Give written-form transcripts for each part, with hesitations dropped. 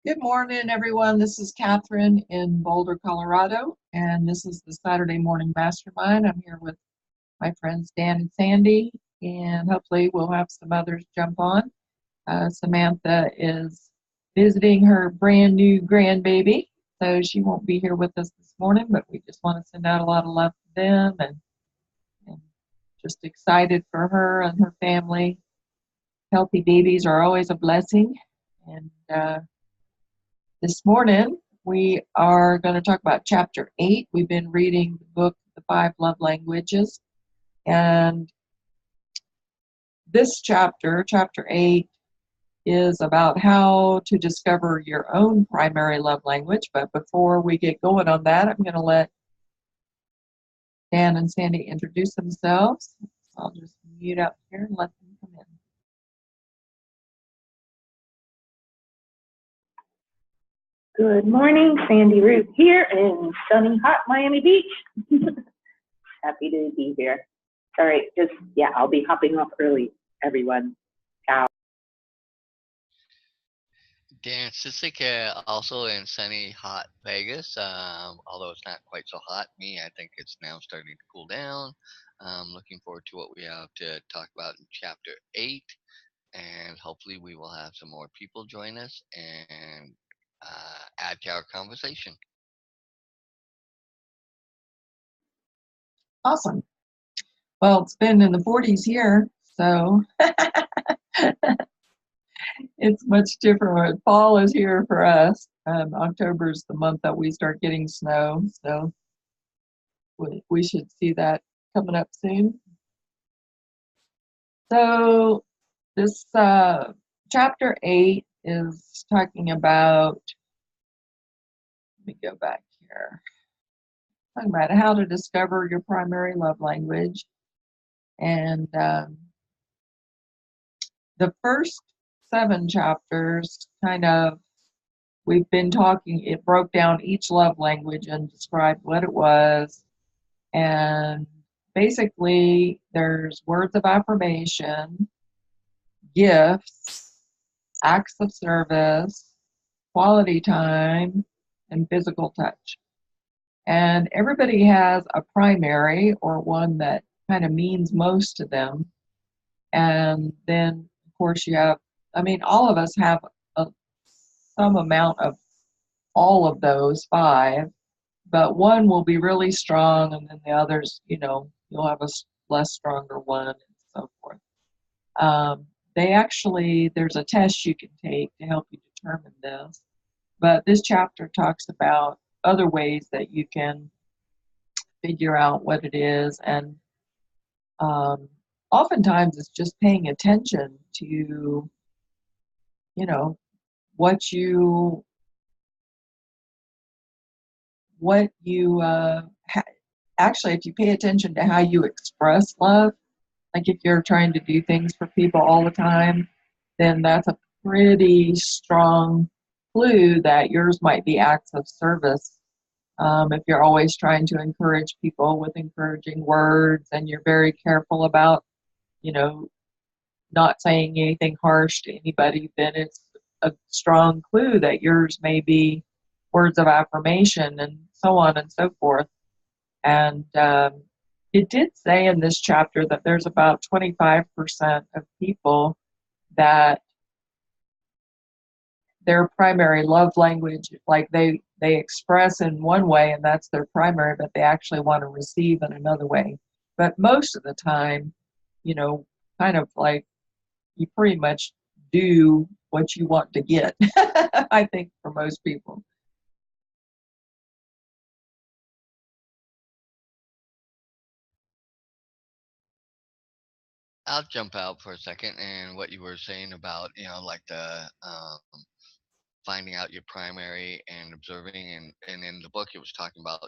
Good morning, everyone. This is Catherine in Boulder, Colorado, and this is the Saturday Morning Mastermind. I'm here with my friends Dan and Sandy, and hopefully we'll have some others jump on. Samantha is visiting her brand new grandbaby, so she won't be here with us this morning, but we just want to send out a lot of love to them and just excited for her and her family. Healthy babies are always a blessing, and this morning, we are going to talk about chapter 8. We've been reading the book, The Five Love Languages. And this chapter, chapter 8, is about how to discover your own primary love language. But before we get going on that, I'm going to let Dan and Sandy introduce themselves. So I'll just mute up here and let them come in. Good morning, Sandy Ruth here in sunny, hot Miami Beach. Happy to be here. Sorry, I'll be hopping off early, everyone. Ciao. Dan Sisik, also in sunny, hot Vegas. Although it's not quite so hot, I think it's now starting to cool down. Looking forward to what we have to talk about in chapter 8, and hopefully we will have some more people join us and add to our conversation. Awesome. Well, it's been in the 40s here, so it's much different. Fall is here for us. October is the month that we start getting snow, so we should see that coming up soon. So this chapter 8 is talking about, let me go back here, talking about how to discover your primary love language. And the first 7 chapters we've been talking, it broke down each love language and described what it was. And basically, there's words of affirmation, gifts, acts of service, quality time, and physical touch. And everybody has a primary or one that kind of means most to them. And then, of course, all of us have some amount of all of those 5, but one will be really strong, and then the others, you'll have a less stronger one, and so forth. There's a test you can take to help you determine this, but this chapter talks about other ways that you can figure out what it is, and oftentimes it's just paying attention to, what you actually, if you pay attention to how you express love, like if you're trying to do things for people all the time, then that's a pretty strong clue that yours might be acts of service. If you're always trying to encourage people with encouraging words and you're very careful about, not saying anything harsh to anybody, then it's a strong clue that yours may be words of affirmation and so on and so forth. And it did say in this chapter that there's about 25% of people that their primary love language, like they express in one way and that's their primary, but they actually want to receive in another way. But most of the time, kind of like you pretty much do what you want to get, I think, for most people. I'll jump out for a second, and what you were saying about, like the finding out your primary and observing, and in the book it was talking about,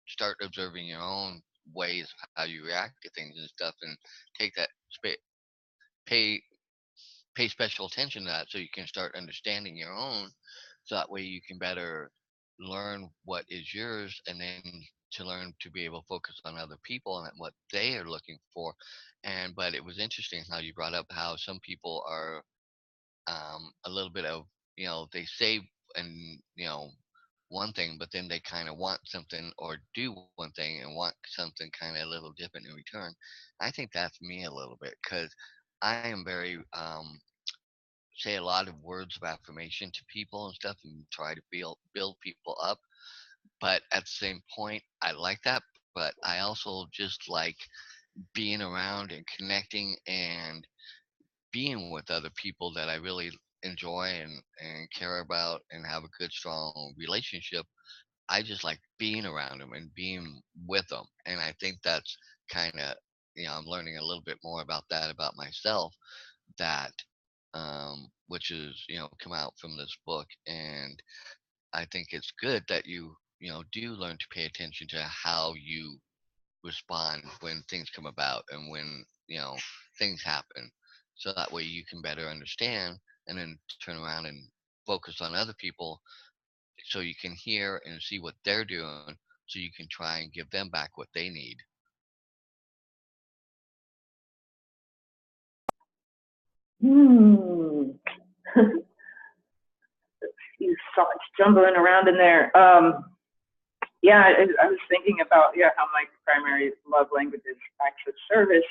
start observing your own ways of how you react to things and stuff, and take that pay pay special attention to that so you can start understanding your own, so that way you can better learn what is yours, and then to learn to be able to focus on other people and what they are looking for. But it was interesting how you brought up how some people are a little bit of they say and one thing, but then they kind of want something or do one thing and want something kind of a little different in return. I think that's me a little bit because I am very say a lot of words of affirmation to people and stuff and try to build people up. But at the same point, I like that, but I also just like being around and connecting and being with other people that I really enjoy and care about and have a good strong relationship. I just like being around them and being with them. And I think that's kind of, I'm learning a little bit more about that about myself, that, which is, come out from this book. And I think it's good that you do learn to pay attention to how you respond when things come about and when, things happen. So that way you can better understand and then turn around and focus on other people so you can hear and see what they're doing so you can try and give them back what they need. Hmm. You thoughts jumbling around in there. Yeah, I was thinking about how my primary love language is acts of service.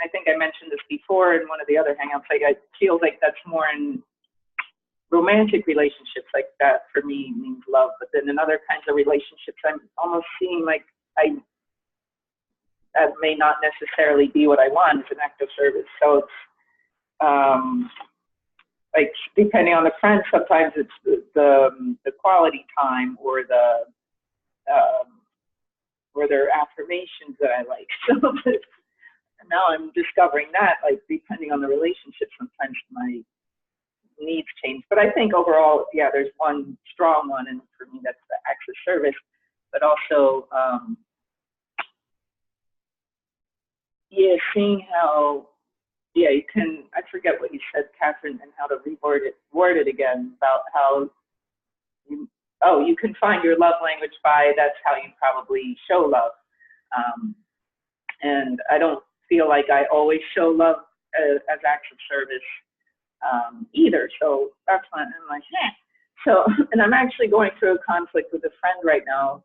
I think I mentioned this before in one of the other hangouts. Like I feel like that's more in romantic relationships. Like that for me means love, but then in other kinds of relationships, I'm almost seeing like I that may not necessarily be what I want as an act of service. So it's like depending on the friend, sometimes it's the quality time or their affirmations that I like. So now I'm discovering that, like depending on the relationship, sometimes my needs change. But I think overall, there's one strong one, and for me, that's the acts of service. But also, seeing how, you can. I forget what you said, Catherine, and how to word it again about how you can find your love language by that's how you probably show love. And I don't feel like I always show love as acts of service either. So that's why I'm like, So, and I'm actually going through a conflict with a friend right now.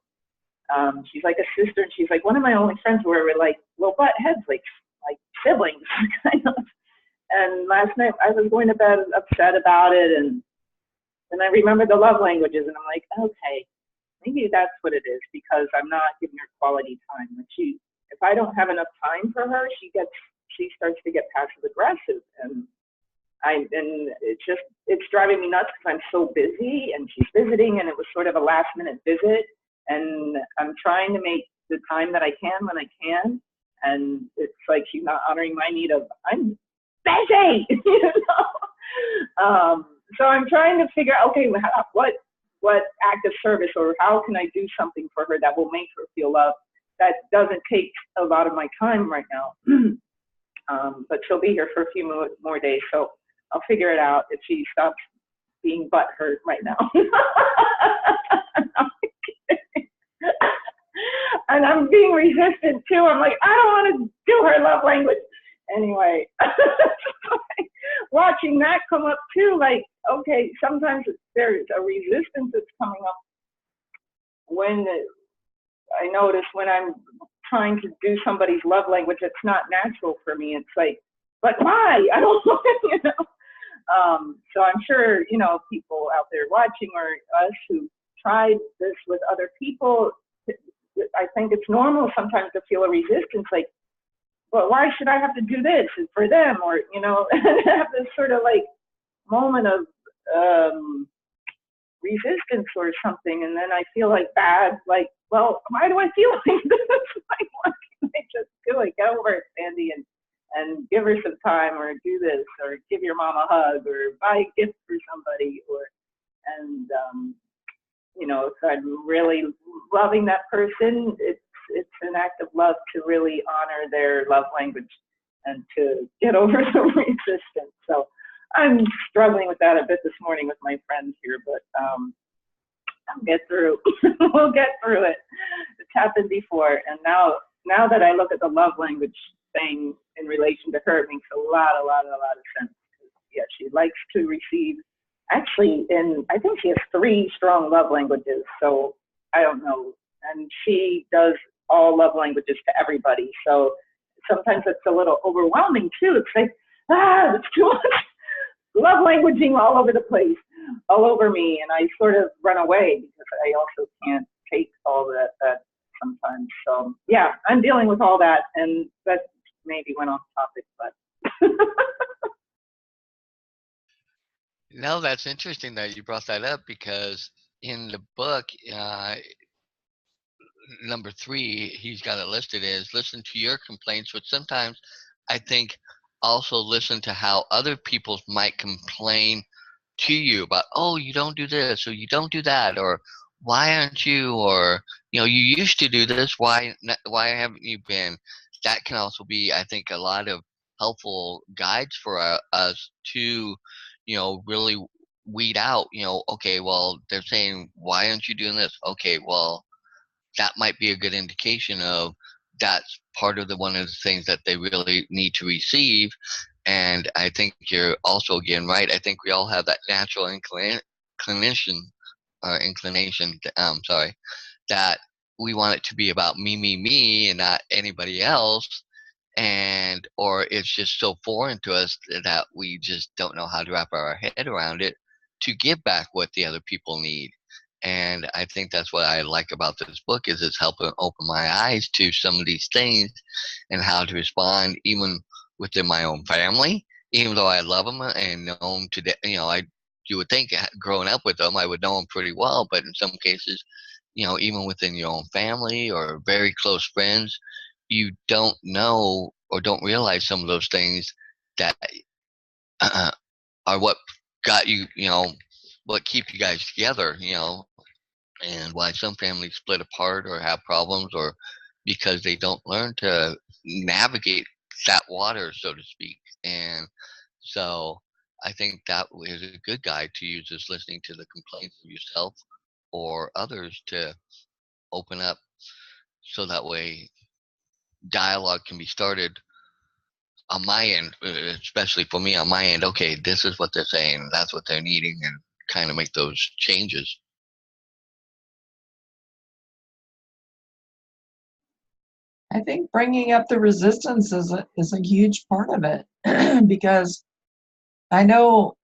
She's like a sister, and she's like one of my only friends where we're like, well, butt heads, like siblings, kind of. And last night I was going to bed upset about it, and I remembered the love languages, and I'm like, okay, maybe that's what it is, because I'm not giving her quality time. Like if I don't have enough time for her, she starts to get passive aggressive, and it's driving me nuts because I'm so busy, and she's visiting, and it was sort of a last minute visit, and I'm trying to make the time that I can when I can, and it's like she's not honoring my need of I'm busy, So I'm trying to figure out, okay, what act of service or how can I do something for her that will make her feel loved that doesn't take a lot of my time right now. But she'll be here for a few more days, so I'll figure it out if she stops being butthurt right now. And I'm being resistant too. I'm like, I don't want to do her love language. Anyway, watching that come up too, like, okay, sometimes there's a resistance that's coming up when I notice when I'm trying to do somebody's love language, it's not natural for me. It's like, but why? I don't know, So I'm sure, people out there watching or us who tried this with other people, I think it's normal sometimes to feel a resistance, like, well, why should I have to do this for them? Or, have this sort of like moment of resistance or something. And then I feel like bad, like, well, why do I feel like this? Like, why can't I just do it? Get over it, Sandy, and give her some time, or do this, or give your mom a hug, or buy a gift for somebody, if I'm really loving that person, it's an act of love to really honor their love language and to get over the resistance. So I'm struggling with that a bit this morning with my friends here, but I'll get through. We'll get through it. It's happened before, and now that I look at the love language thing in relation to her, it makes a lot of sense. Yeah, she likes to receive. Actually, I think she has 3 strong love languages. So I don't know, and she does all love languages to everybody. So sometimes it's a little overwhelming too. It's like, it's too much love languaging all over the place, all over me, and I sort of run away because I also can't take all that sometimes. So yeah, I'm dealing with all that, and that maybe went off topic, but No, that's interesting that you brought that up because in the book, number 3, he's got it listed as listen to your complaints, but sometimes I think also listen to how other people might complain to you about, oh, you don't do this or you don't do that, or why aren't you, or you used to do this, why haven't you been? That can also be, I think, a lot of helpful guides for us to really weed out, okay, well, they're saying, why aren't you doing this? Okay, well, that might be a good indication of that's part of the one of the things that they really need to receive. And I think you're also, again, right. I think we all have that natural inclination sorry, that we want it to be about me and not anybody else. And or it's just so foreign to us that we just don't know how to wrap our head around it to give back what the other people need. And I think that's what I like about this book is it's helping open my eyes to some of these things and how to respond even within my own family, even though I love them and know them today. You would think growing up with them, I would know them pretty well, but in some cases, even within your own family or very close friends, you don't know or don't realize some of those things that are what got you, what keep you guys together, and why some families split apart or have problems or because they don't learn to navigate that water, so to speak. And so I think that is a good guide to use is listening to the complaints of yourself or others to open up so that way dialogue can be started on my end, especially for me on my end. Okay, this is what they're saying, that's what they're needing, and kind of make those changes. I think bringing up the resistance is a huge part of it because I know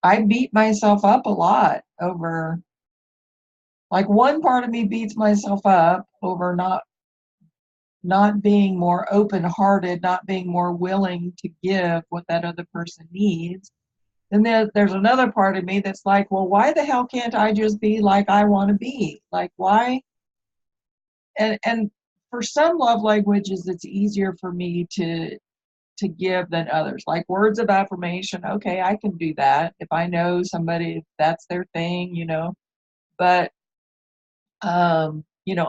I beat myself up a lot over, like, one part of me beats myself up over not being more open-hearted, not being more willing to give what that other person needs. And then there's another part of me that's like, well, why the hell can't I just be like I want to be? Like, why? And for some love languages, it's easier for me to give than others. Like words of affirmation, okay, I can do that if I know somebody, if that's their thing, But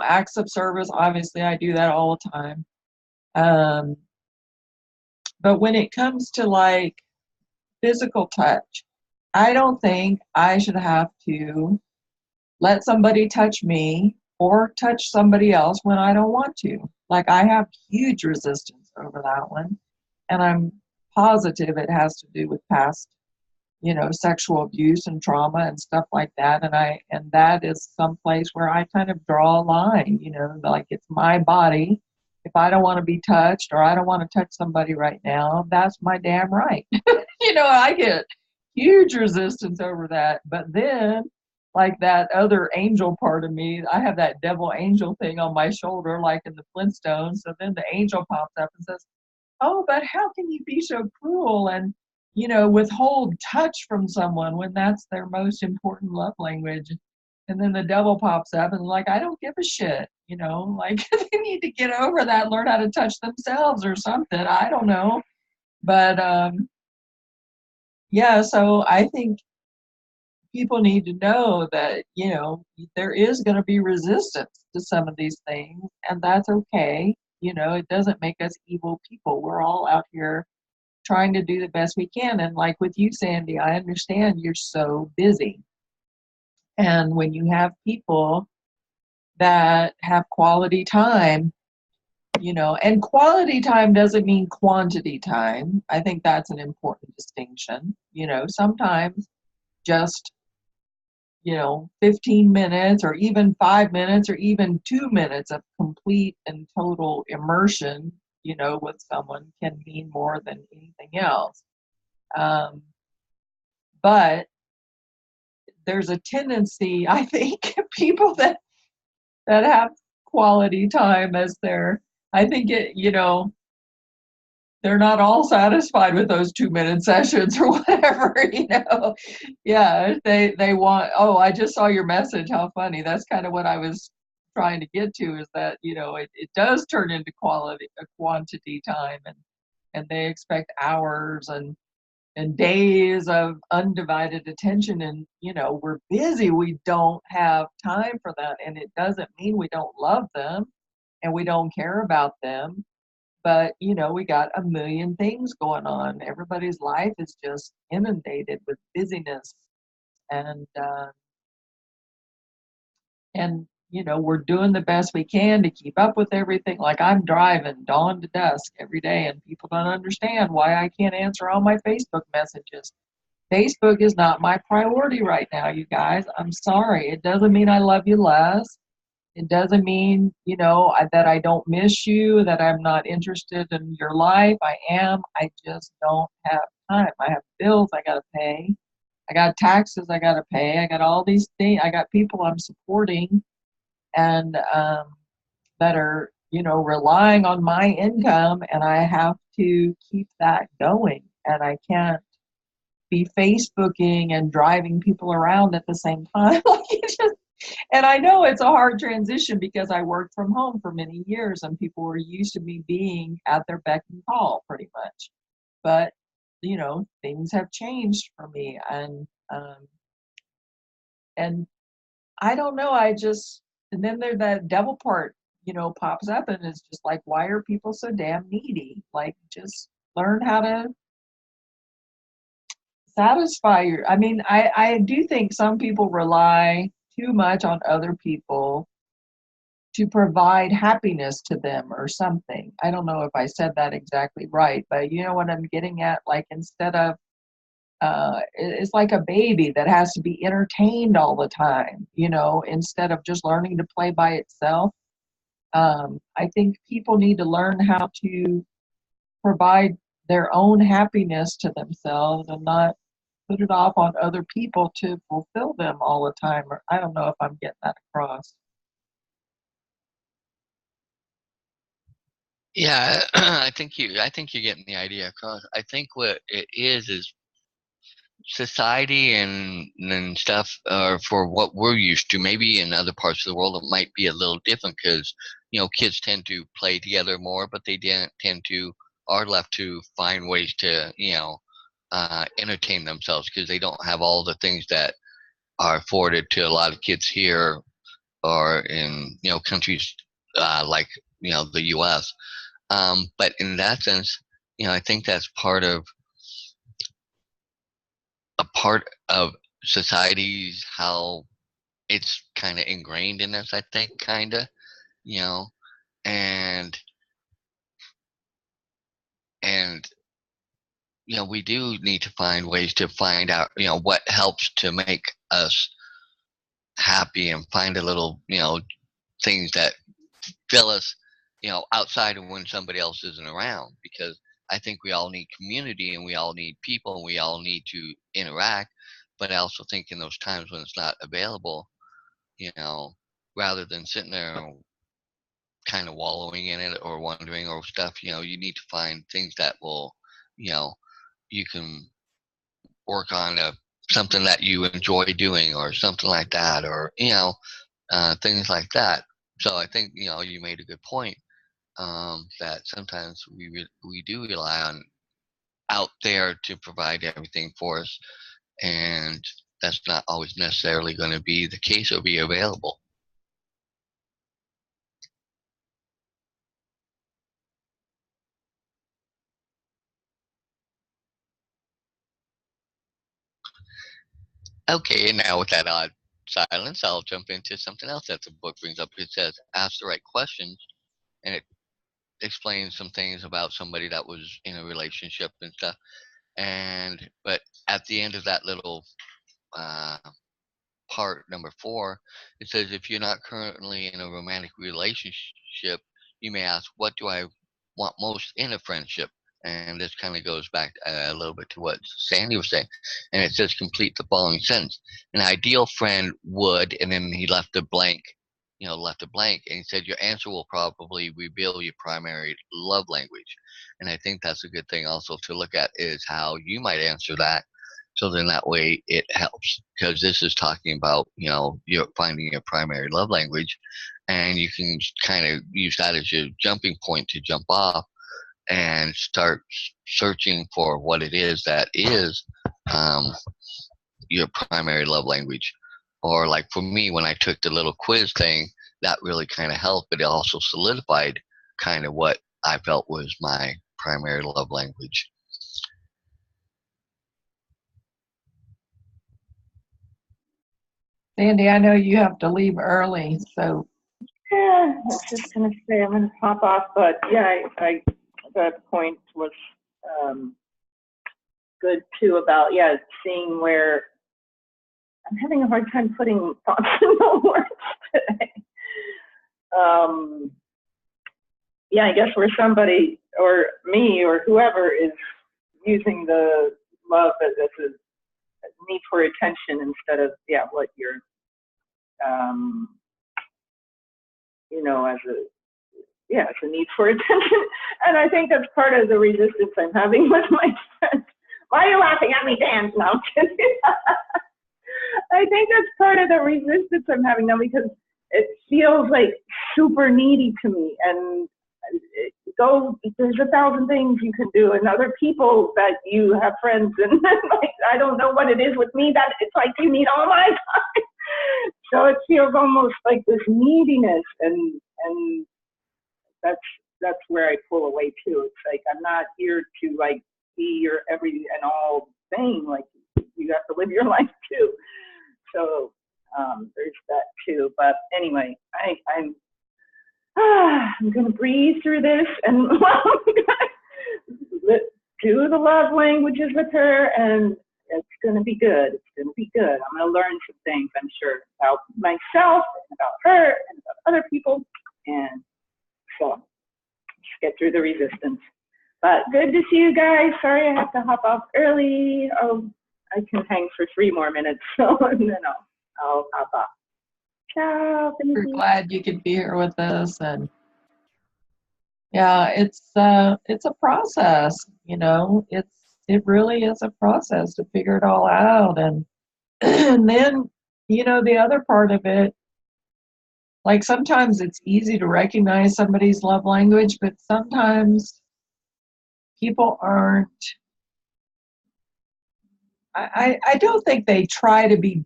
acts of service, obviously I do that all the time. But when it comes to like physical touch, I don't think I should have to let somebody touch me or touch somebody else when I don't want to. Like I have huge resistance over that one. And I'm positive it has to do with past, sexual abuse and trauma and stuff like that. And that is some place where I kind of draw a line, like it's my body. If I don't want to be touched or I don't want to touch somebody right now, that's my damn right. I get huge resistance over that. But then, like that other angel part of me, I have that devil angel thing on my shoulder, like in the Flintstones. So then the angel pops up and says, oh, but how can you be so cruel and, withhold touch from someone when that's their most important love language? And then the devil pops up and like, I don't give a shit, like they need to get over that, learn how to touch themselves or something. I don't know. But yeah, so I think people need to know that, there is going to be resistance to some of these things, and that's okay. It doesn't make us evil people. We're all out here trying to do the best we can. And like with you, Sandy, I understand you're so busy. And when you have people that have quality time, And quality time doesn't mean quantity time. I think that's an important distinction. Sometimes just 15 minutes or even 5 minutes or even 2 minutes of complete and total immersion, with someone can mean more than anything else. But there's a tendency, I think, people that have quality time as I think they're not all satisfied with those 2 minute sessions or whatever. Yeah, they want, oh, I just saw your message, how funny. That's kind of what I was trying to get to, is that it does turn into quantity time, and they expect hours and days of undivided attention, and we're busy, we don't have time for that. And it doesn't mean we don't love them and we don't care about them, but we got a million things going on. Everybody's life is just inundated with busyness, and we're doing the best we can to keep up with everything. Like, I'm driving dawn to dusk every day, and people don't understand why I can't answer all my Facebook messages. Facebook is not my priority right now, you guys. I'm sorry. It doesn't mean I love you less. It doesn't mean, that I don't miss you, that I'm not interested in your life. I am. I just don't have time. I have bills I got to pay. I got taxes I got to pay. I got all these things. I got people I'm supporting, and that are, relying on my income, and I have to keep that going. And I can't be Facebooking and driving people around at the same time. And I know it's a hard transition because I worked from home for many years, and people were used to me being at their beck and call pretty much. But, things have changed for me, and I don't know. And then there that devil part, pops up, and it's just like, why are people so damn needy? Like, just learn how to satisfy I mean, I do think some people rely too much on other people to provide happiness to them or something. I don't know if I said that exactly right, but you know what I'm getting at? Like, instead of, it's like a baby that has to be entertained all the time, instead of just learning to play by itself. I think people need to learn how to provide their own happiness to themselves and not put it off on other people to fulfill them all the time. Or I don't know if I'm getting that across. Yeah, I think you're getting the idea across. I think what it is society and stuff for what we're used to. Maybe in other parts of the world it might be a little different because kids tend to play together more, but they didn't tend to are left to find ways to entertain themselves because they don't have all the things that are afforded to a lot of kids here or in countries like the U.S. But in that sense, I think that's part of society's how it's kind of ingrained in us. I think kind of, you know, and and we do need to find ways to find out what helps to make us happy and find a little things that fill us outside of when somebody else isn't around because I think we all need community and we all need people and we all need to interact, but I also think in those times when it's not available, you know rather than sitting there kind of wallowing in it or wondering or stuff, you need to find things that will you know you can work on something that you enjoy doing or something like that, or things like that. So I think you made a good point, that sometimes we do rely on out there to provide everything for us, and that's not always necessarily going to be the case or be available. Okay, and now with that odd silence, I'll jump into something else that the book brings up. It says, "Ask the right questions," and it explain some things about somebody that was in a relationship and stuff. But at the end of that little uh, part number 4, it says if you're not currently in a romantic relationship, you may ask, what do I want most in a friendship? And this kind of goes back a little bit to what Sandy was saying. And it says complete the following sentence. An ideal friend would, and then he left a blank, left a blank. And he said, your answer will probably reveal your primary love language. And I think that's a good thing also to look at is how you might answer that, so then that way it helps, because this is talking about, you're finding your primary love language, and you can kind of use that as your jumping point to jump off and start searching for what it is that is um, your primary love language. Or like for me, when I took the little quiz thing, that really kind of helped, but it also solidified kind of what I felt was my primary love language. Sandy, I know you have to leave early, so Yeah, I was just gonna say I'm gonna pop off, but yeah, I that point was good too about seeing where I'm having a hard time putting thoughts in the words today. I guess where somebody or me or whoever is using the love as a need for attention instead of what you're as a need for attention. And I think that's part of the resistance I'm having with my friends. Why are you laughing at me, Dan? No, I'm kidding. I think that's part of the resistance I'm having now, because it feels like super needy to me. And there's 1,000 things you can do, and other people that you have friends, and like, I don't know what it is with me that it's like you need all my time. So it feels almost like this neediness, and that's where I pull away too. It's like I'm not here to like be your every and all thing. Like you have to live your life too. So there's that too. But anyway, I'm gonna breathe through this and do the love languages with her, and it's gonna be good. It's gonna be good. I'm gonna learn some things, I'm sure, about myself and about her and about other people, and so just get through the resistance. But good to see you guys. Sorry I have to hop off early. I can hang for 3 more minutes, so and then I'll hop off. Ciao. Thank we're you. glad you could be here with us. And yeah, it's a process, it really is a process to figure it all out. And and then, the other part of it, like sometimes it's easy to recognize somebody's love language, but sometimes people aren't. I don't think they try to be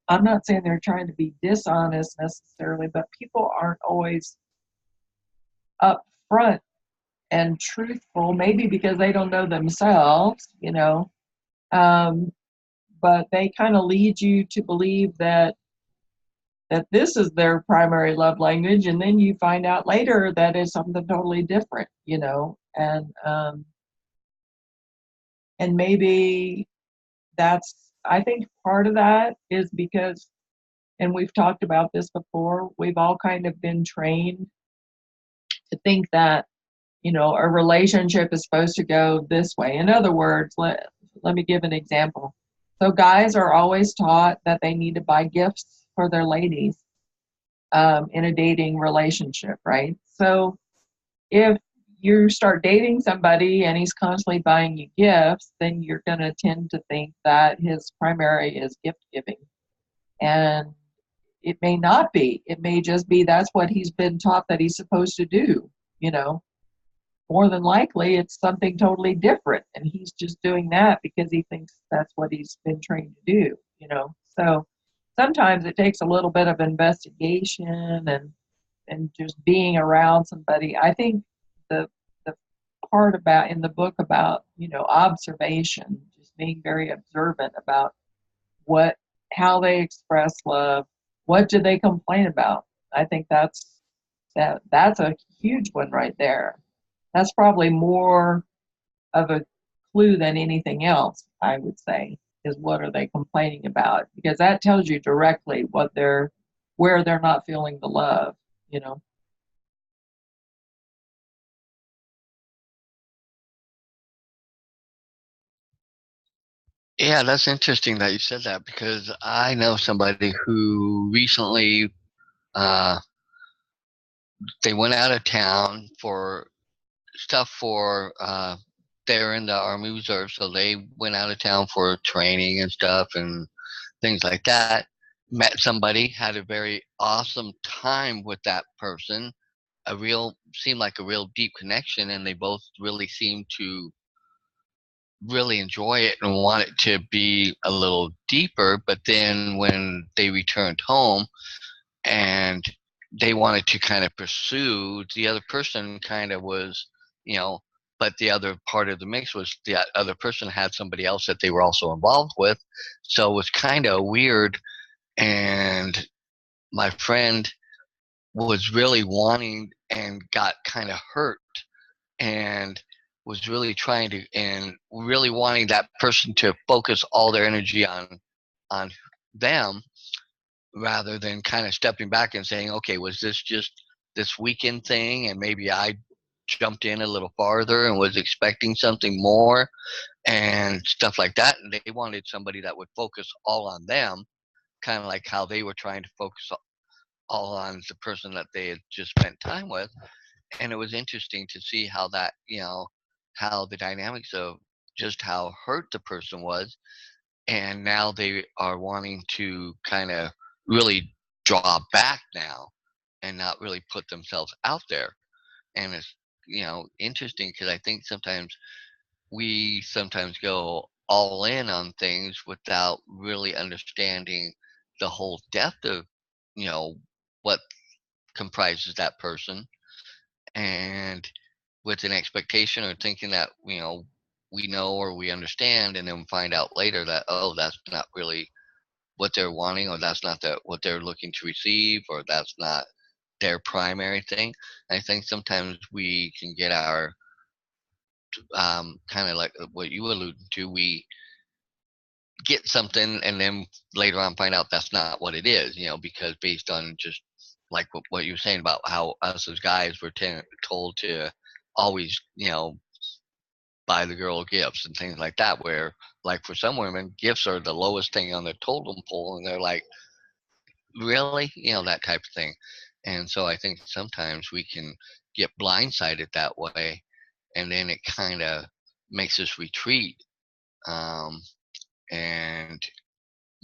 I'm not saying they're trying to be dishonest necessarily, but people aren't always upfront and truthful, maybe because they don't know themselves, but they kind of lead you to believe that this is their primary love language, and then you find out later that it's something totally different, and maybe I think part of that is because, and we've talked about this before, we've all kind of been trained to think that, a relationship is supposed to go this way. In other words, let me give an example. So guys are always taught that they need to buy gifts for their ladies in a dating relationship, right? So if you start dating somebody and he's constantly buying you gifts, then you're going to tend to think that his primary is gift giving. And it may not be. It may just be that's what he's been taught that he's supposed to do, More than likely, it's something totally different, and he's just doing that because he thinks that's what he's been trained to do, So sometimes it takes a little bit of investigation and just being around somebody. I think the part about in the book about observation, just being very observant about how they express love, what do they complain about. I think that's a huge one right there. That's probably more of a clue than anything else, I would say, is what are they complaining about? Because that tells you directly where they're not feeling the love, you know. Yeah, that's interesting that you said that because I know somebody who recently uh, they went out of town for stuff for they're in the Army Reserve, so they went out of town for training and stuff and things like that. Met somebody, had a very awesome time with that person. A real seemed like a real deep connection, and they both really seemed to really enjoy it and want it to be a little deeper. But then when they returned home and they wanted to kind of pursue, the other person kind of was, you know, but the other part of the mix was the other person had somebody else that they were also involved with. So it was kind of weird. And my friend was really wanting and got kind of hurt and was really trying to and really wanting that person to focus all their energy on them rather than kind of stepping back and saying, okay, was this just this weekend thing and maybe I jumped in a little farther and was expecting something more and stuff like that. And they wanted somebody that would focus all on them, kind of like how they were trying to focus all on the person that they had just spent time with. And it was interesting to see how that, how the dynamics of just how hurt the person was. And now they are wanting to kind of really draw back now and not really put themselves out there. And it's, interesting because I think sometimes we sometimes go all in on things without really understanding the whole depth of, you know, what comprises that person and with an expectation or thinking that we know or we understand and then find out later that oh that's not really what they're wanting or that's not what they're looking to receive or that's not their primary thing. I think sometimes we can get our kind of like what you alluded to, we get something and then later on find out that's not what it is, because based on just like what you were saying about how us as guys were told to always, buy the girl gifts and things like that, where like for some women, gifts are the lowest thing on the totem pole and they're like, really? That type of thing. And so I think sometimes we can get blindsided that way and then it kind of makes us retreat. Um, and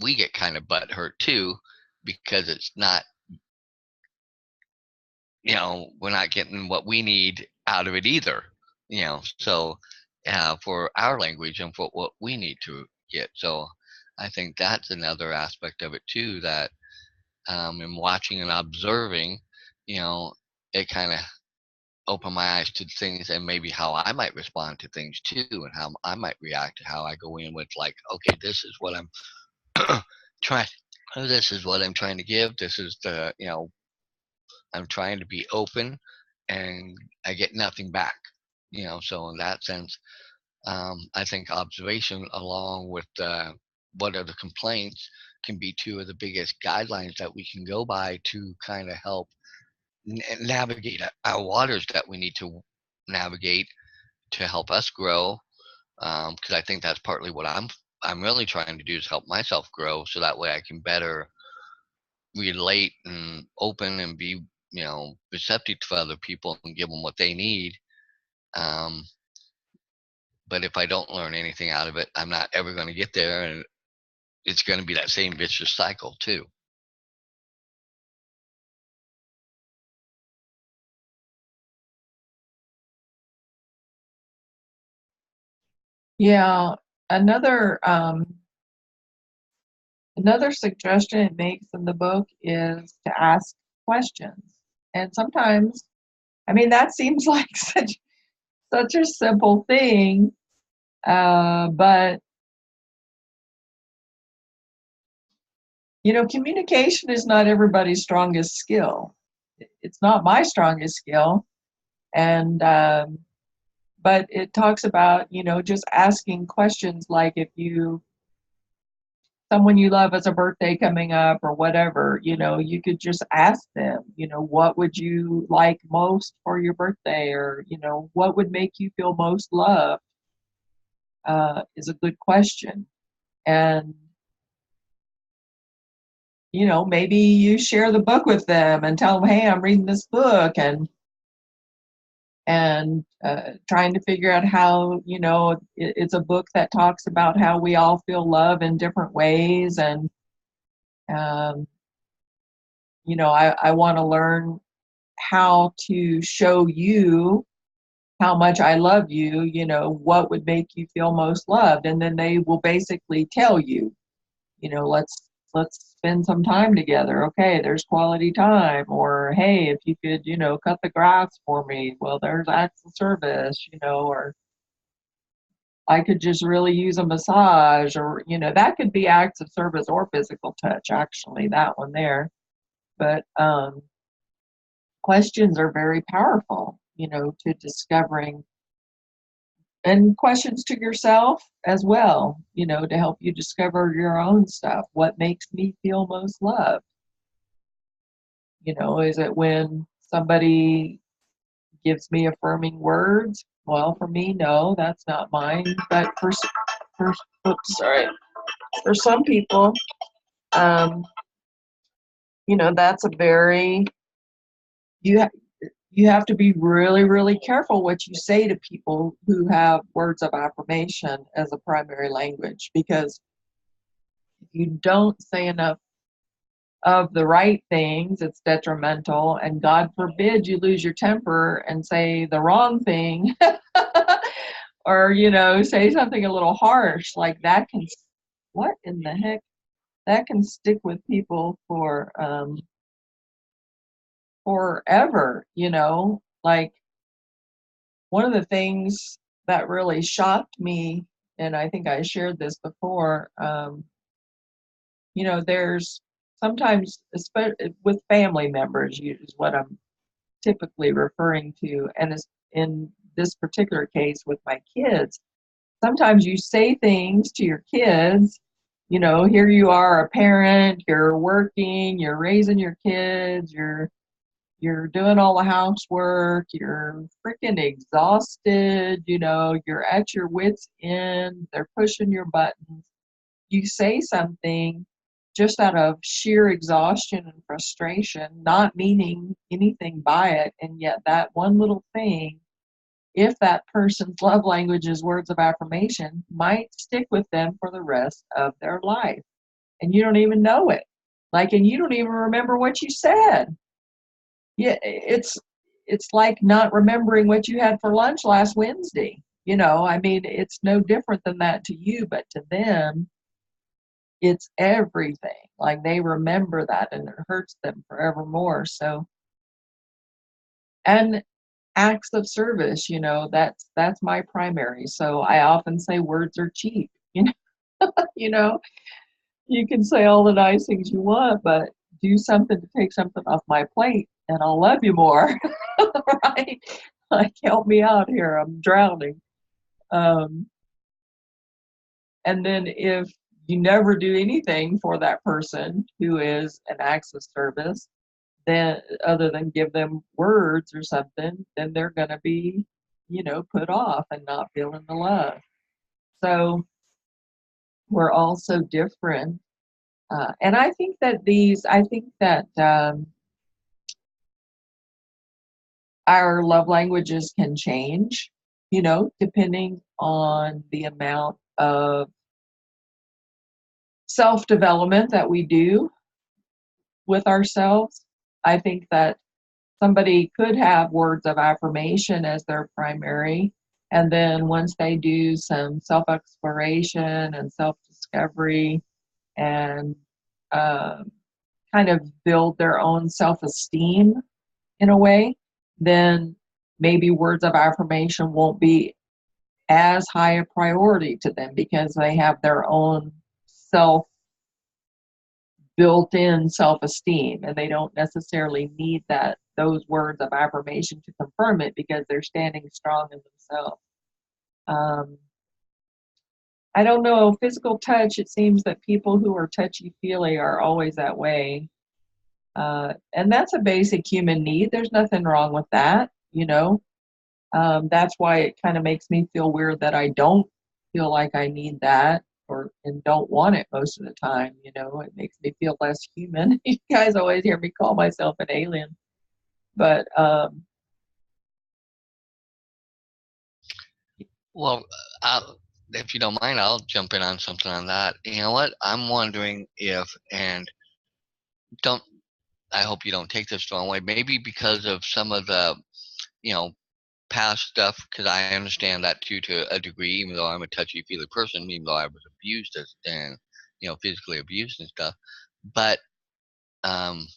we get kind of butt hurt too because it's not, we're not getting what we need out of it either, so for our language and for what we need to get. So I think that's another aspect of it too that in watching and observing, it kind of opened my eyes to things and maybe how I might respond to things too and how I might react to how I go in with like, okay, this is what I'm trying this is what I'm trying to give. This is the, I'm trying to be open and I get nothing back. So in that sense, I think observation along with what are the complaints can be two of the biggest guidelines that we can go by to kind of help navigate our waters that we need to navigate to help us grow. Because I think that's partly what I'm really trying to do is help myself grow so that way I can better relate and open and be receptive to other people and give them what they need. um, but if I don't learn anything out of it, I'm not ever going to get there and it's going to be that same vicious cycle too. Yeah, another another suggestion it makes in the book is to ask questions. And sometimes, I mean, that seems like such a simple thing, but communication is not everybody's strongest skill. It's not my strongest skill, and but it talks about, just asking questions like if someone you love has a birthday coming up or whatever, you could just ask them, what would you like most for your birthday, or, what would make you feel most loved, is a good question. And, maybe you share the book with them and tell them, hey, I'm reading this book, and trying to figure out how, it's a book that talks about how we all feel love in different ways. And, um, I want to learn how to show you how much I love you, what would make you feel most loved. And then they will basically tell you, let's spend some time together. Okay, there's quality time. Or, hey, if you could, cut the grass for me, well, there's acts of service, or I could just really use a massage, or, that could be acts of service or physical touch, actually, that one there. But questions are very powerful, to discovering, and questions to yourself as well, to help you discover your own stuff. What makes me feel most loved? Is it when somebody gives me affirming words? Well, for me, no, that's not mine. But for oops, sorry, for some people, um, that's a very, you you have to be really, really careful what you say to people who have words of affirmation as a primary language, because if you don't say enough of the right things, it's detrimental. And God forbid you lose your temper and say the wrong thing, or, say something a little harsh, like that can, what in the heck? That can stick with people for forever, like one of the things that really shocked me, and I think I shared this before, there's sometimes, especially with family members, is what I'm typically referring to. And in this particular case with my kids, sometimes you say things to your kids, here you are, a parent, you're working, you're raising your kids, you're doing all the housework, you're freaking exhausted, you're at your wits' end, they're pushing your buttons. You say something just out of sheer exhaustion and frustration, not meaning anything by it, and yet that one little thing, if that person's love language is words of affirmation, might stick with them for the rest of their life. And you don't even know it. And you don't even remember what you said. Yeah, it's like not remembering what you had for lunch last Wednesday. I mean, it's no different than that to you, but to them, it's everything. Like they remember that, and it hurts them forevermore. So, and acts of service, that's my primary. So I often say words are cheap. You know, you can say all the nice things you want, but do something to take something off my plate, and I'll love you more. Right? Like, help me out here. I'm drowning. Um, and then if you never do anything for that person who is an acts of service, then other than give them words or something, then they're going to be, put off and not feeling the love. So we're all so different. And I think that our love languages can change, depending on the amount of self-development that we do with ourselves. I think that somebody could have words of affirmation as their primary, and then once they do some self-exploration and self-discovery and uh, kind of build their own self-esteem in a way, then maybe words of affirmation won't be as high a priority to them because they have their own self built-in self-esteem, and they don't necessarily need those words of affirmation to confirm it because they're standing strong in themselves. Um, I don't know, physical touch, it seems that people who are touchy-feely are always that way. And that's a basic human need. There's nothing wrong with that, you know. That's why it kind of makes me feel weird that I don't feel like I need that or and don't want it most of the time, you know. It makes me feel less human. You guys always hear me call myself an alien. But Well, if you don't mind, I'll jump in on something on that. You know what? I'm wondering if, and don't, I hope you don't take this the wrong way, maybe because of some of the, you know, past stuff, because I understand that too to a degree, even though I'm a touchy-feely person, even though I was abused and, physically abused and stuff. But, um,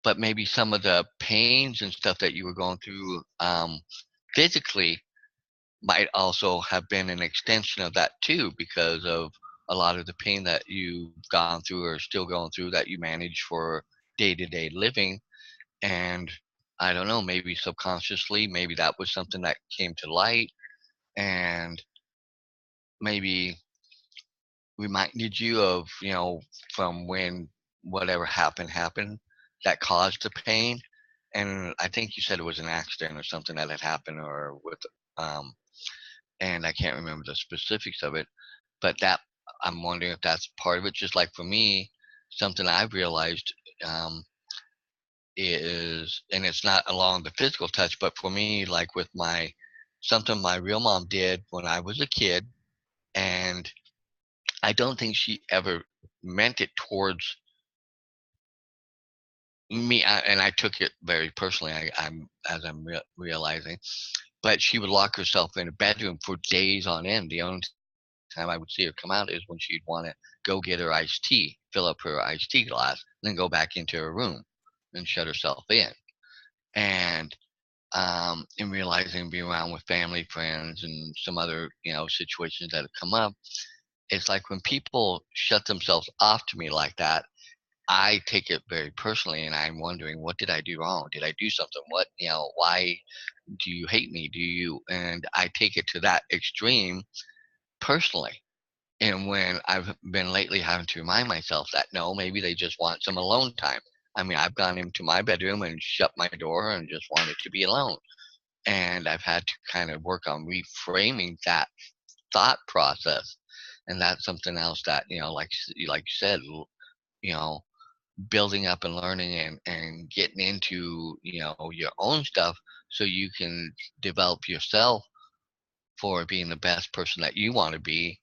but maybe some of the pains and stuff that you were going through, physically might also have been an extension of that too, because of a lot of the pain that you've gone through or still going through that you manage for day-to-day living. And I don't know, maybe subconsciously, maybe that was something that came to light and maybe reminded you of, from when whatever happened that caused the pain. And I think you said it was an accident or something that had happened or with, um, and I can't remember the specifics of it, but that I'm wondering if that's part of it. Just like for me, something I've realized, um, is, and it's not along the physical touch, but for me, like with my something my real mom did when I was a kid, and I don't think she ever meant it towards me, and I took it very personally. I'm as I'm realizing, but she would lock herself in a bedroom for days on end. The only time I would see her come out is when she'd want to go get her iced tea, fill up her iced tea glass, then go back into her room and shut herself in. And in realizing being around with family, friends, and some other situations that have come up, it's like when people shut themselves off to me like that, I take it very personally, and I'm wondering, what did I do wrong? Did I do something? What, why do you hate me? Do you? And I take it to that extreme personally. And when I've been lately having to remind myself that no, maybe they just want some alone time. I mean, I've gone into my bedroom and shut my door and just wanted to be alone. And I've had to kind of work on reframing that thought process. And that's something else that, like you said, you know, building up and learning and getting into, your own stuff so you can develop yourself for being the best person that you want to be.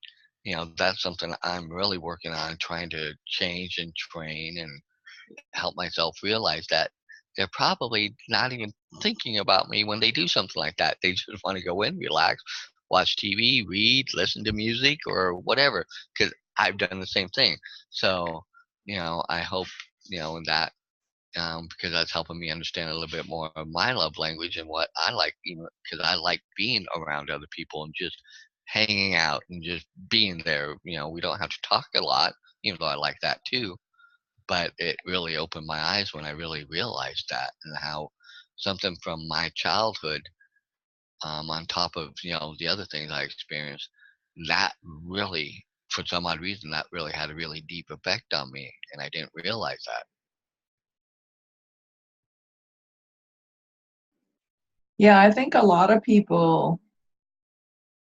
That's something I'm really working on, trying to change and train and help myself realize that they're probably not even thinking about me when they do something like that. They just want to go in, relax, watch TV, read, listen to music, or whatever. Because I've done the same thing. So, I hope that, because that's helping me understand a little bit more of my love language and what I like, because I like being around other people and just hanging out and just being there. We don't have to talk a lot, even though I like that too. But it really opened my eyes when I really realized that, and how something from my childhood, on top of the other things I experienced, that really, for some odd reason, that really had a really deep effect on me, and I didn't realize that. yeah, I think a lot of people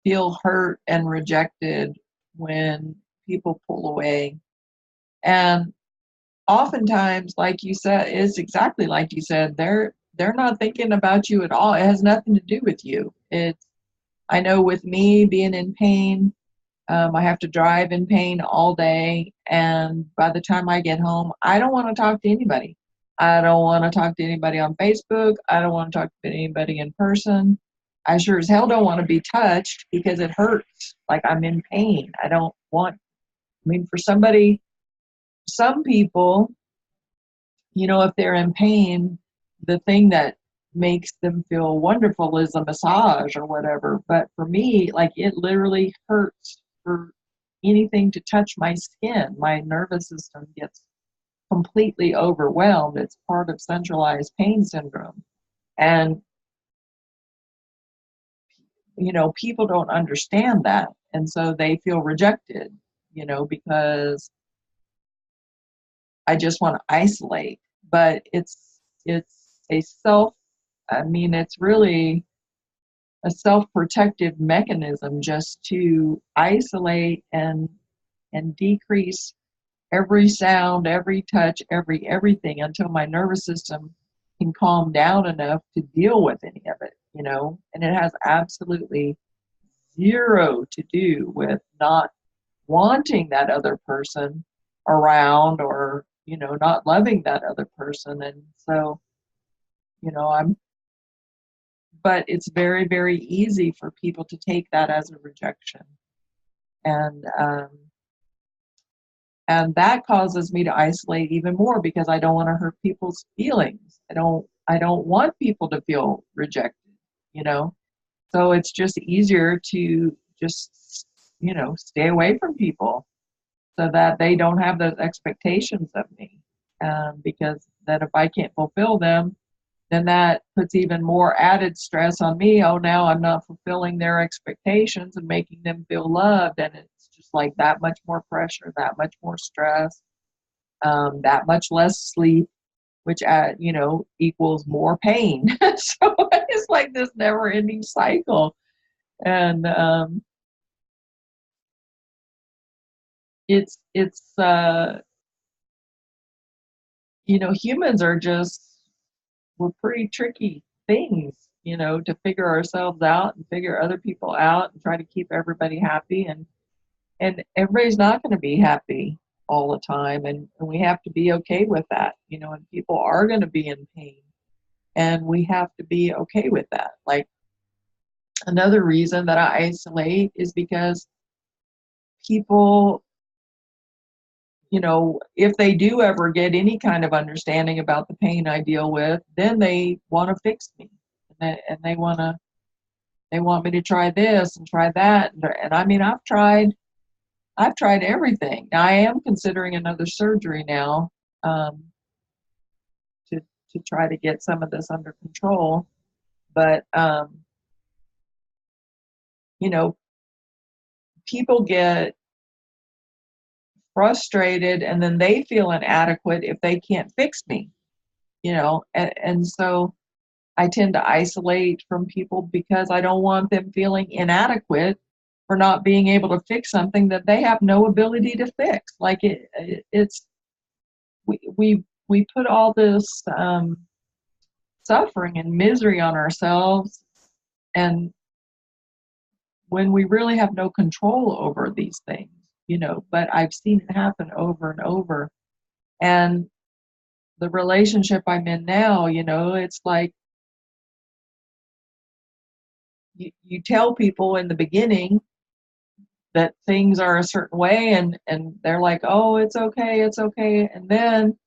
feel hurt and rejected when people pull away. And oftentimes, like you said, it's exactly like you said, they're not thinking about you at all. It has nothing to do with you. It's I know with me being in pain, I have to drive in pain all day, and by the time I get home, I don't want to talk to anybody. I don't want to talk to anybody on Facebook. I don't want to talk to anybody in person. I sure as hell don't want to be touched because it hurts. Like I'm in pain. I don't want, I mean, for somebody, some people, if they're in pain, the thing that makes them feel wonderful is a massage or whatever. But for me, like it literally hurts for anything to touch my skin. My nervous system gets completely overwhelmed. It's part of centralized pain syndrome. And people don't understand that. And so they feel rejected, because I just want to isolate. But it's a it's really a self-protective mechanism just to isolate and decrease every sound, every touch, everything until my nervous system can calm down enough to deal with any of it, and it has absolutely zero to do with not wanting that other person around, or not loving that other person. And so I'm but it's very, very easy for people to take that as a rejection, and that causes me to isolate even more, because I don't want to hurt people's feelings. I don't want people to feel rejected, so it's just easier to just stay away from people, so that they don't have those expectations of me, because then if I can't fulfill them, then that puts even more added stress on me. Oh, now I'm not fulfilling their expectations and making them feel loved, and it's just like that much more pressure, that much more stress, that much less sleep, which equals more pain. So it's like this never-ending cycle, and it's humans are just, we're pretty tricky things, to figure ourselves out and figure other people out and try to keep everybody happy. And everybody's not going to be happy all the time. And we have to be okay with that, and people are going to be in pain. And we have to be okay with that. Like, another reason that I isolate is because people, if they do ever get any kind of understanding about the pain I deal with, then they want to fix me. And they want me to try this and try that. And I mean, I've tried everything. Now, I am considering another surgery now, um, to try to get some of this under control. But you know, people get frustrated, and then they feel inadequate if they can't fix me. And so I tend to isolate from people, because I don't want them feeling inadequate for not being able to fix something that they have no ability to fix. Like, it's we put all this suffering and misery on ourselves, and when we really have no control over these things, but I've seen it happen over and over. And the relationship I'm in now, it's like, you tell people in the beginning that things are a certain way, and they're like, oh, it's okay, it's okay. And then,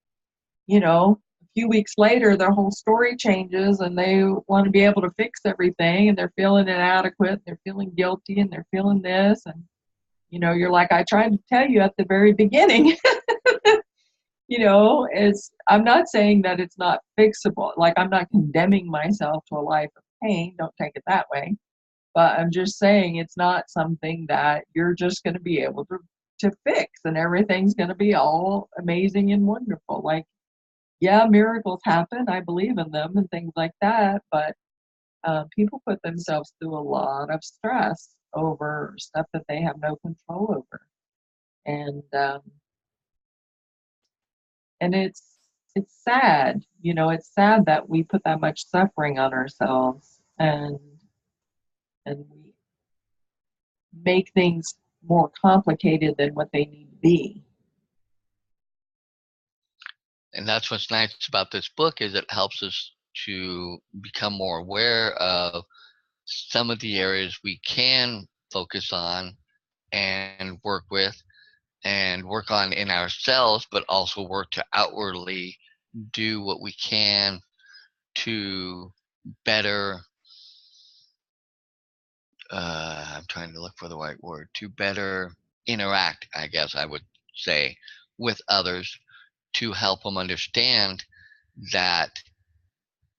a few weeks later, their whole story changes, and they want to be able to fix everything, and they're feeling inadequate, and they're feeling guilty, and they're feeling this. And, you're like, I tried to tell you at the very beginning. I'm not saying that it's not fixable. Like, I'm not condemning myself to a life of pain. Don't take it that way. But I'm just saying it's not something that you're just going to be able to fix, and everything's going to be all amazing and wonderful. Like, yeah, miracles happen. I believe in them and things like that. But people put themselves through a lot of stress over stuff that they have no control over. And it's sad, it's sad that we put that much suffering on ourselves, and we make things more complicated than what they need to be. And that's what's nice about this book, is it helps us to become more aware of some of the areas we can focus on and work on in ourselves, but also work to outwardly do what we can to better, I'm trying to look for the right word, to better interact, I guess I would say, with others, to help them understand that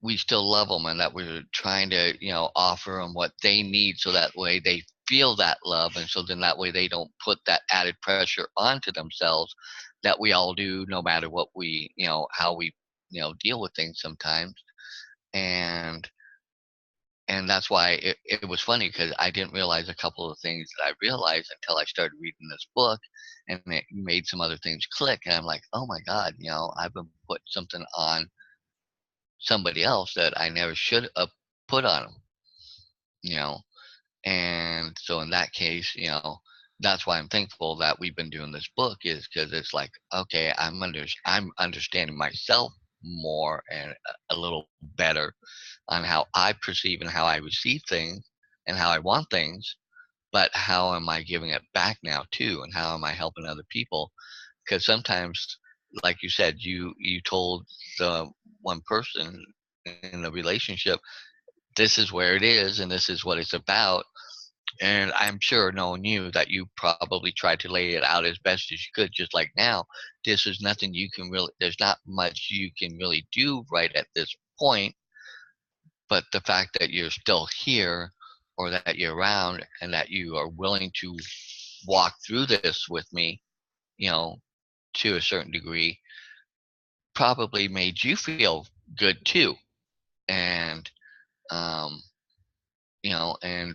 we still love them and that we're trying to, offer them what they need so that way they feel that love. And so then that way they don't put that added pressure onto themselves that we all do no matter what we, how we, deal with things sometimes. And that's why it was funny because I didn't realize a couple of things that I realized until I started reading this book, and it made some other things click. And I'm like, oh my God, I've been putting something on somebody else that I never should have put on them, you know. And so in that case, that's why I'm thankful that we've been doing this book is because it's like, okay, I'm understanding myself more and a little better on how I perceive and how I receive things and how I want things, but how am I giving it back now too, and how am I helping other people? Because sometimes, like you said, you told the one person in the relationship, this is where it is and this is what it's about. And I'm sure knowing you that you probably tried to lay it out as best as you could, just like now, this is nothing you can really, there's not much you can really do right at this point. But the fact that you're still here or that you're around and that you are willing to walk through this with me, you know, to a certain degree, probably made you feel good too. And, um, and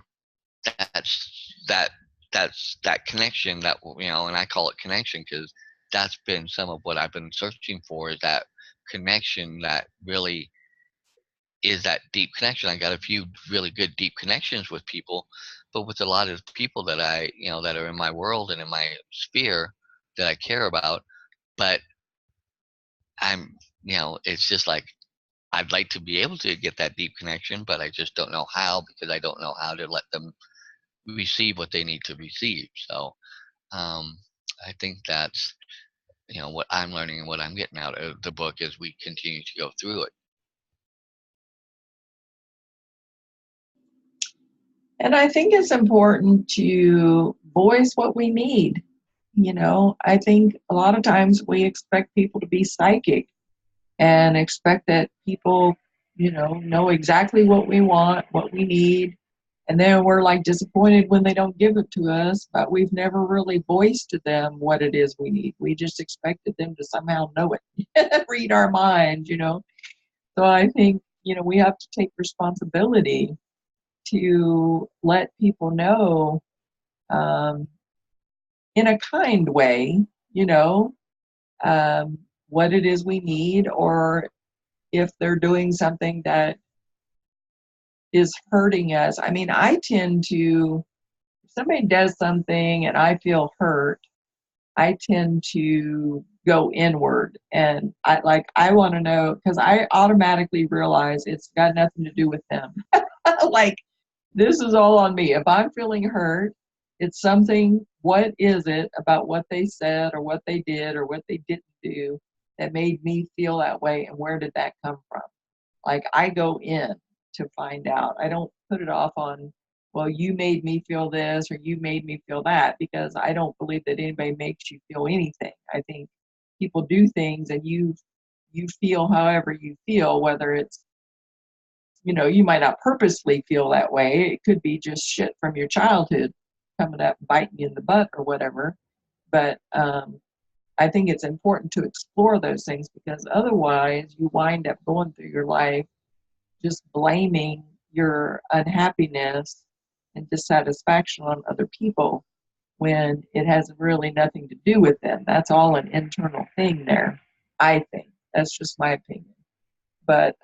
that's that connection that, and I call it connection because that's been some of what I've been searching for is that connection that really is that deep connection. I got a few really good deep connections with people, but with a lot of people that that are in my world and in my sphere that I care about, but I'm, it's just like I'd like to be able to get that deep connection, but I just don't know how because I don't know how to let them receive what they need to receive. So, um, I think that's, what I'm learning and what I'm getting out of the book as we continue to go through it. And I think it's important to voice what we need. I think a lot of times we expect people to be psychic and expect that people, know exactly what we want, what we need. And then we're like disappointed when they don't give it to us, but we've never really voiced to them what it is we need. We just expected them to somehow know it, read our minds. So I think, we have to take responsibility to let people know um, in a kind way, you know, um, what it is we need, or if they're doing something that is hurting us. I mean, I tend to, if somebody does something and I feel hurt, I tend to go inward, and I want to know because I automatically realize it's got nothing to do with them. Like, this is all on me. If I'm feeling hurt, it's something, what is it about what they said or what they did or what they didn't do that made me feel that way, and where did that come from? Like, I go in to find out. I don't put it off on, well, you made me feel this or you made me feel that, because I don't believe that anybody makes you feel anything. I think people do things and you feel however you feel, whether it's, you might not purposely feel that way. It could be just shit from your childhood coming up, biting you in the butt or whatever. But I think it's important to explore those things, because otherwise you wind up going through your life just blaming your unhappiness and dissatisfaction on other people when it has really nothing to do with them. That's all an internal thing there, I think. That's just my opinion. But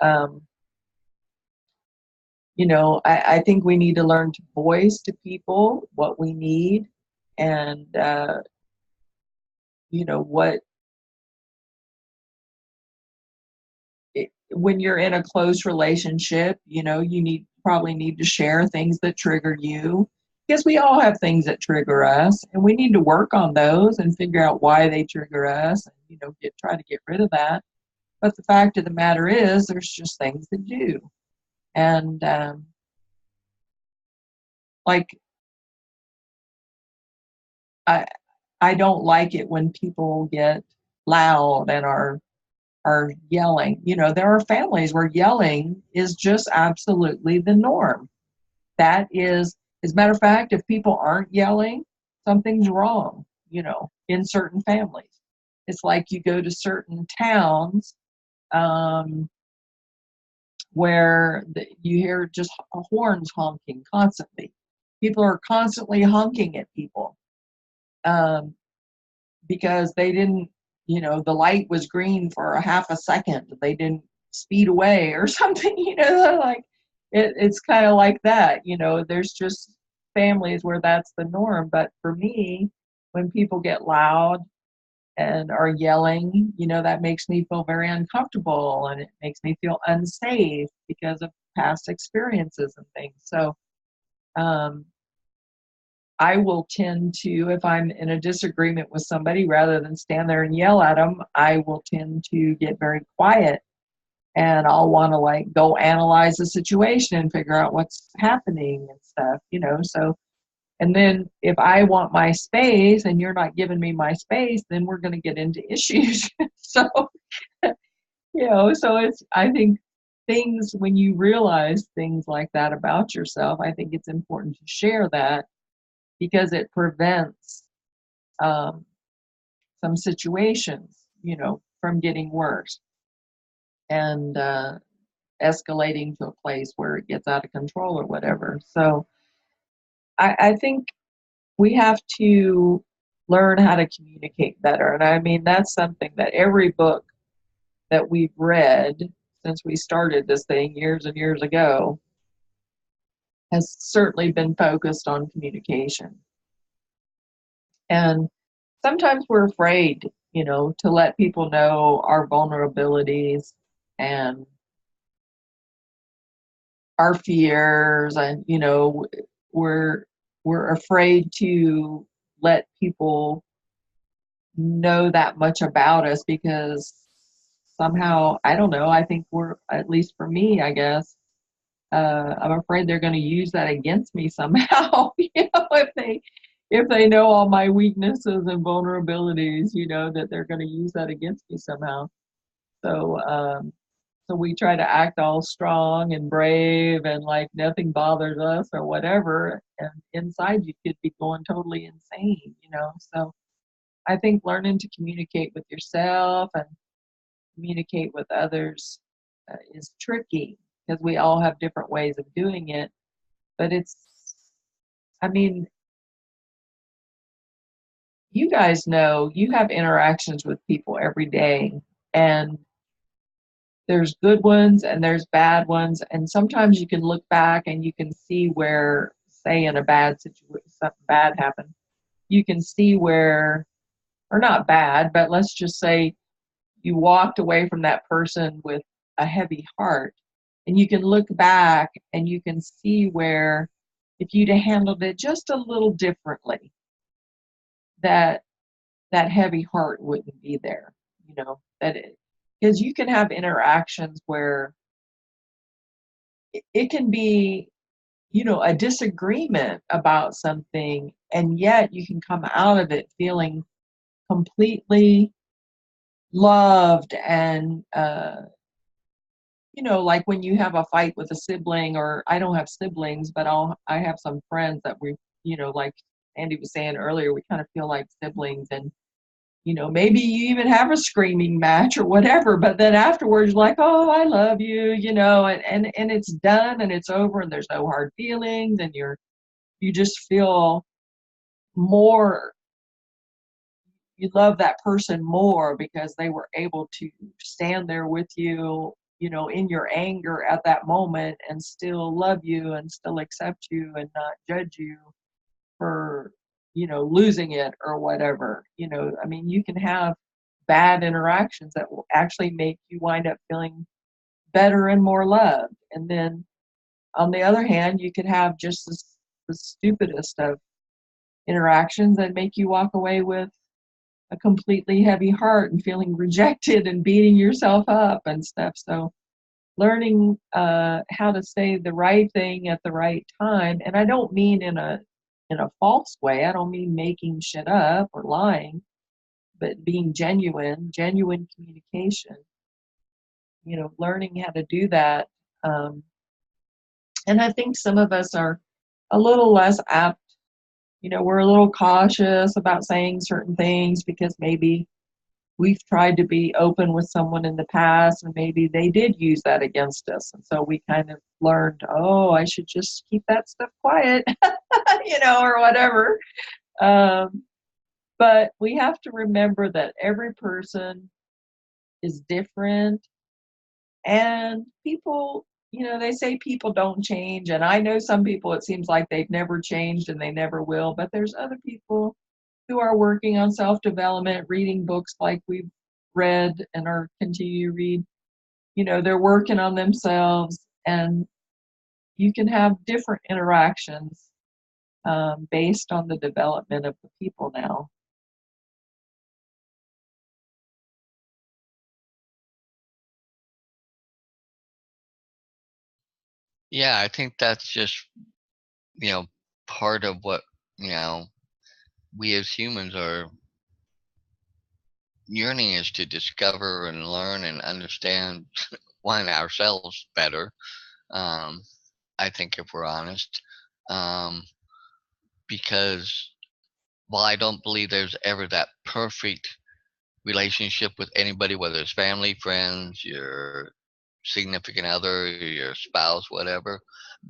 I think we need to learn to voice to people what we need, and what when you're in a close relationship, you probably need to share things that trigger you, because we all have things that trigger us, and we need to work on those and figure out why they trigger us, and try to get rid of that. But the fact of the matter is, there's just things that do, and like I I don't like it when people get loud and are are yelling. There are families where yelling is just absolutely the norm. That is, as a matter of fact, if people aren't yelling, something's wrong, in certain families. It's like you go to certain towns where you hear just horns honking constantly. People are constantly honking at people um, because they didn't, the light was green for a half a second. They didn't speed away or something, like it's kind of like that. There's just families where that's the norm. But for me, when people get loud and are yelling, that makes me feel very uncomfortable, and it makes me feel unsafe because of past experiences and things. So I will tend to, if I'm in a disagreement with somebody, rather than stand there and yell at them, I will tend to get very quiet, and I'll want to like go analyze the situation and figure out what's happening and stuff, so. And then if I want my space and you're not giving me my space, then we're going to get into issues. So, so I think things, when you realize things like that about yourself, I think it's important to share that, because it prevents um, some situations, from getting worse and escalating to a place where it gets out of control or whatever. So I think we have to learn how to communicate better. And I mean, that's something that every book that we've read since we started this thing years and years ago has certainly been focused on communication. And sometimes we're afraid, to let people know our vulnerabilities and our fears, and we're afraid to let people know that much about us, because somehow, I don't know, I think we're, at least for me, I guess, I'm afraid they're going to use that against me somehow. If they know all my weaknesses and vulnerabilities, that they're going to use that against me somehow. So we try to act all strong and brave and like nothing bothers us or whatever, and inside you could be going totally insane. So I think learning to communicate with yourself and communicate with others is tricky, because we all have different ways of doing it. But I mean, you guys know you have interactions with people every day, and there's good ones and there's bad ones. And sometimes you can look back and you can see where, say, in a bad situation, something bad happened, you can see where, or not bad, but let's just say you walked away from that person with a heavy heart, and you can look back and you can see where, if you'd have handled it just a little differently, that heavy heart wouldn't be there. Because you can have interactions where it can be, a disagreement about something, and yet you can come out of it feeling completely loved. And like when you have a fight with a sibling, or I don't have siblings, but I have some friends that like Andy was saying earlier, we kind of feel like siblings, and maybe you even have a screaming match or whatever, but then afterwards you're like, oh, I love you, and it's done and it's over, and there's no hard feelings, and you just feel more, you love that person more because they were able to stand there with you, in your anger at that moment, and still love you and still accept you and not judge you for, losing it or whatever. I mean, you can have bad interactions that will actually make you wind up feeling better and more loved. And then on the other hand, you could have just the stupidest of interactions that make you walk away with a completely heavy heart and feeling rejected and beating yourself up and stuff. So learning how to say the right thing at the right time, and I don't mean in a false way. I don't mean making shit up or lying, but being genuine communication. learning how to do that. And I think some of us are a little less apt. We're a little cautious about saying certain things because maybe we've tried to be open with someone in the past and maybe they did use that against us. And so we kind of learned, oh, I should just keep that stuff quiet, or whatever. But we have to remember that every person is different, and people, they say people don't change. And I know some people, it seems like they've never changed and they never will, but there's other people who are working on self-development, reading books like we've read and are continue to read. They're working on themselves, and you can have different interactions based on the development of the people now. Yeah, I think that's just, you know, part of what, you know, we as humans are yearning is to discover and learn and understand one ourselves better. Um, I think if we're honest, um, because while I don't believe there's ever that perfect relationship with anybody, whether it's family, friends, your significant other, your spouse, whatever,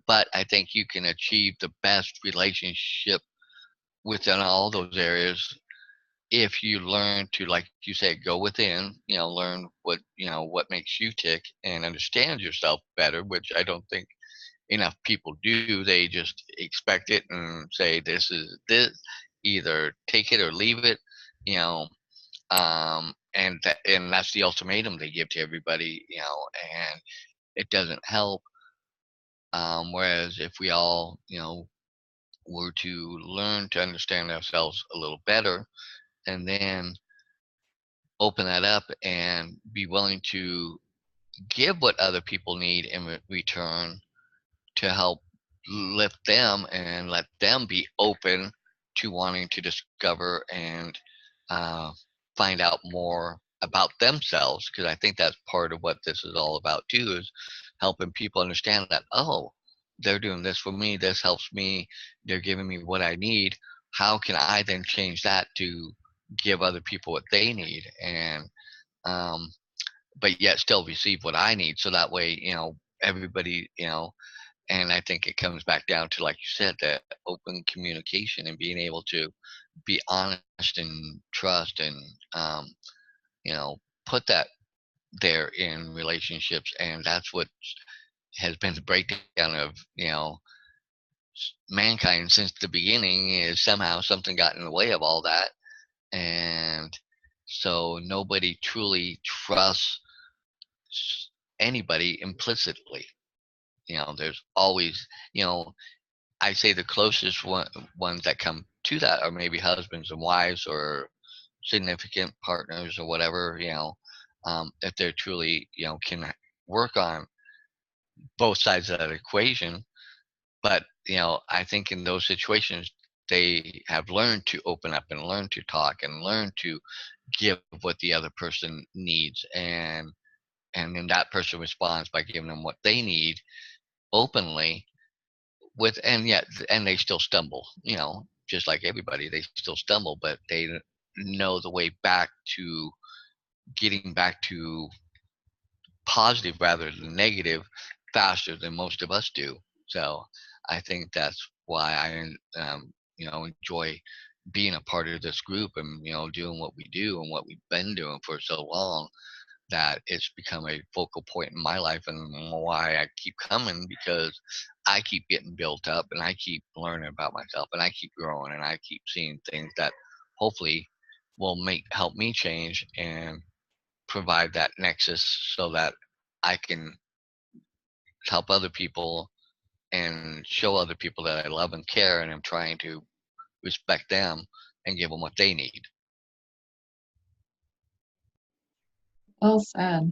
but I think you can achieve the best relationship within all those areas if you learn to, like you said, go within, learn what, what makes you tick and understand yourself better, which I don't think enough people do. They just expect it and say, this is this, either take it or leave it, you know, and that's the ultimatum they give to everybody, and it doesn't help. Whereas if we all, were to learn to understand ourselves a little better and then open that up and be willing to give what other people need in return to help lift them and let them be open to wanting to discover and uh, find out more about themselves, because I think that's part of what this is all about too, is helping people understand that, oh, they're doing this for me, this helps me, they're giving me what I need, how can I then change that to give other people what they need, and um, but yet still receive what I need, so that way, everybody, and I think it comes back down to, like you said, that open communication and being able to be honest and trust and, you know, put that there in relationships. And that's what has been the breakdown of, mankind since the beginning, is somehow something got in the way of all that. And so nobody truly trusts anybody implicitly. There's always, I say the closest ones that come to that are maybe husbands and wives or significant partners or whatever, if they're truly, can work on both sides of that equation. But, I think in those situations, they have learned to open up and learn to talk and learn to give what the other person needs. And then that person responds by giving them what they need openly, and they still stumble, just like everybody, they still stumble, but they know the way back to getting back to positive rather than negative faster than most of us do. So I think that's why I enjoy being a part of this group and, doing what we do and what we've been doing for so long, that it's become a focal point in my life, and why I keep coming, because I keep getting built up and I keep learning about myself and I keep growing and I keep seeing things that hopefully will help me change and provide that nexus so that I can help other people and show other people that I love and care, and I'm trying to respect them and give them what they need. Well said.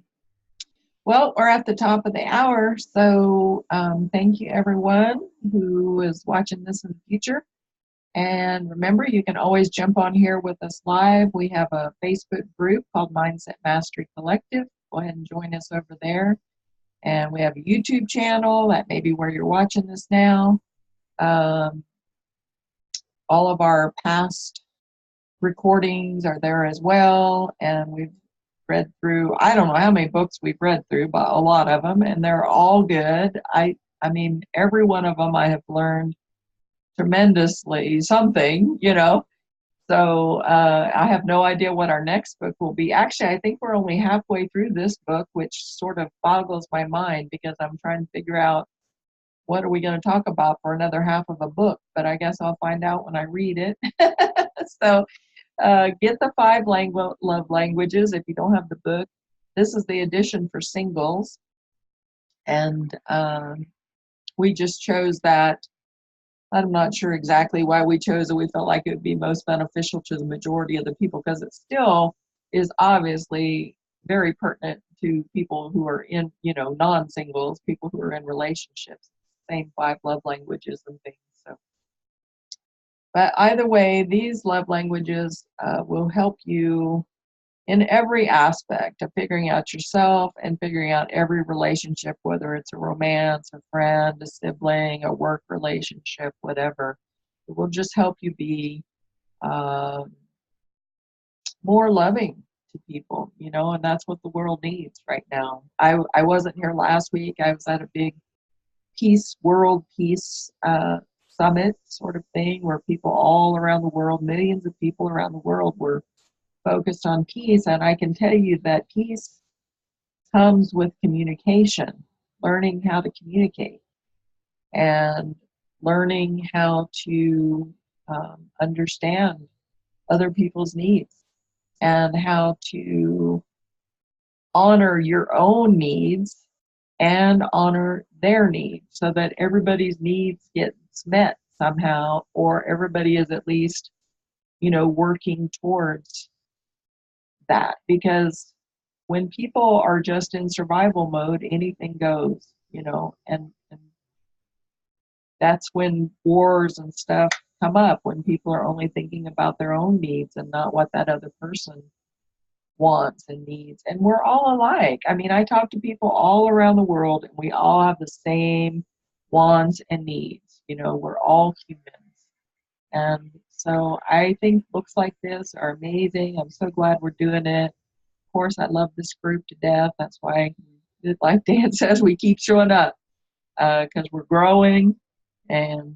Well, we're at the top of the hour, so thank you everyone who is watching this in the future. And remember, you can always jump on here with us live. We have a Facebook group called Mindset Mastery Collective, go ahead and join us over there. And we have a YouTube channel. That may be where you're watching this now. All of our past recordings are there as well. And we've read through, I don't know how many books we've read through, but a lot of them. And they're all good. I mean, every one of them I have learned tremendously something, you know. So I have no idea what our next book will be. Actually, I think we're only halfway through this book, which sort of boggles my mind because I'm trying to figure out what are we going to talk about for another half of a book. But I guess I'll find out when I read it. So get the 5 love languages if you don't have the book. This is the edition for singles. And we just chose that. I'm not sure exactly why we chose it. We felt like it would be most beneficial to the majority of the people because it still is obviously very pertinent to people who are in, you know, non-singles, people who are in relationships, same 5 love languages and things. So, but either way, these love languages will help you in every aspect of figuring out yourself and figuring out every relationship, whether it's a romance, a friend, a sibling, a work relationship, whatever. It will just help you be more loving to people, you know, and that's what the world needs right now. I wasn't here last week. I was at a big world peace summit sort of thing where people all around the world, millions of people around the world were focused on peace, and I can tell you that peace comes with communication, learning how to communicate and learning how to understand other people's needs and how to honor your own needs and honor their needs so that everybody's needs get met somehow, or everybody is at least, you know, working towards that. Because when people are just in survival mode, anything goes, you know, and that's when wars and stuff come up, when people are only thinking about their own needs and not what that other person wants and needs. And we're all alike. I mean, I talk to people all around the world and we all have the same wants and needs. You know, we're all humans. And so I think books like this are amazing. I'm so glad we're doing it. Of course, I love this group to death. That's why, like Dan says, we keep showing up because we're growing and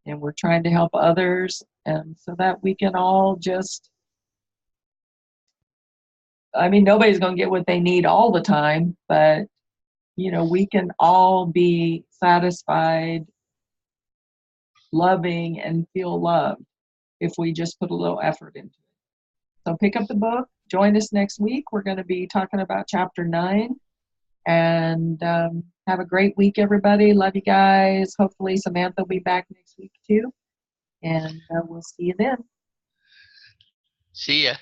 we're trying to help others, and so that we can all just, I mean, nobody's going to get what they need all the time, but, you know, we can all be satisfied, loving, and feel loved if we just put a little effort into it. So pick up the book. Join us next week. We're going to be talking about chapter 9. And have a great week, everybody. Love you guys. Hopefully Samantha will be back next week, too. And we'll see you then. See ya.